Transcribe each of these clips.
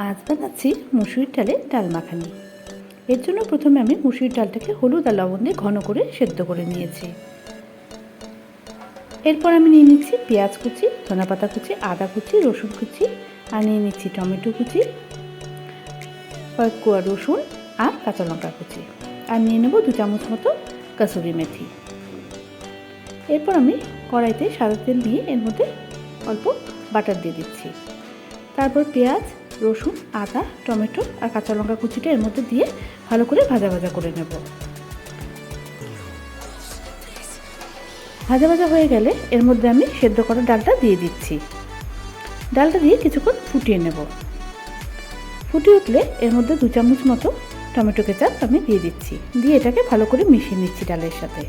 আজ বানাচ্ছি মুসুরির ডালের ডাল মাখানি। এর জন্য প্রথমে আমি মুসুরির ডালটাকে হলুদ আর লবণ দিয়ে ঘন করে সেদ্ধ করে নিয়েছি। এরপর আমি নিয়ে নিচ্ছি পেঁয়াজ কুচি, ধনেপাতা কুচি, আদা কুচি, রসুন কুচি, আর নিয়ে নিচ্ছি টমেটো কুচি, কয়েক কোয়া রসুন আর কাঁচা লঙ্কা কুচি, আর নিয়ে নেব 2 চামচ মতো কাসুরি মেথি। এরপর আমি কড়াইতে সাদা তেল দিয়ে এর মধ্যে অল্প বাটার দিয়ে দিচ্ছি। তারপর পেঁয়াজ, রসুন, আদা, টমেটো আর কাঁচা লঙ্কা কুচিটা এর মধ্যে দিয়ে ভালো করে ভাজা ভাজা করে নেব। ভাজা ভাজা হয়ে গেলে এর মধ্যে আমি সেদ্ধ করা ডালটা দিয়ে দিচ্ছি। ডালটা দিয়ে কিছুক্ষণ ফুটিয়ে নেব। ফুটে উঠলে এর মধ্যে 2 চামচ মতো টমেটো কেচাপ আমি দিয়ে দিচ্ছি, দিয়ে এটাকে ভালো করে মিশিয়ে নিচ্ছি ডালের সাথে।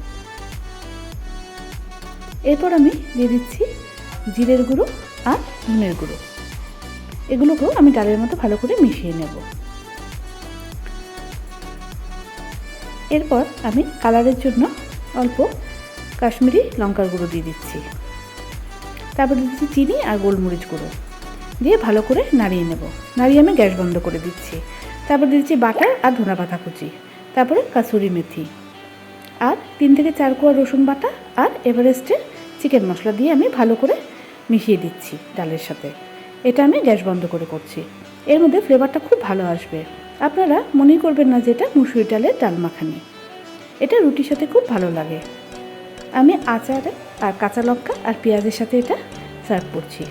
এরপর আমি দিয়ে দিচ্ছি জিরের গুঁড়ো আর ধনের গুঁড়ো। এগুলোকেও আমি ডালের মতো ভালো করে মিশিয়ে নেব। এরপর আমি কালারের জন্য অল্প কাশ্মীরি লঙ্কার গুঁড়ো দিয়ে দিচ্ছি। তারপর দিয়ে দিচ্ছি চিনি আর গোলমরিচ গুঁড়ো, দিয়ে ভালো করে নাড়িয়ে নেব। নাড়িয়ে আমি গ্যাস বন্ধ করে দিচ্ছি। তারপর দিয়ে দিচ্ছি বাটার আর ধনেপাতা কুচি, তারপরে কাসুরি মেথি আর 3 থেকে 4 কোয়া রসুন বাটা আর এভারেস্টের চিকেন মশলা দিয়ে আমি ভালো করে মিশিয়ে দিচ্ছি ডালের সাথে। এটা আমি গ্যাস বন্ধ করে করছি। এর মধ্যে ফ্লেভারটা খুব ভালো আসবে। আপনারা মনেই করবেন না যে এটা মুসুরি ডালের ডাল মাখানি। এটা রুটির সাথে খুব ভালো লাগে। আমি আচার আর কাঁচা লঙ্কা আর পেঁয়াজের সাথে এটা সার্ভ করছি।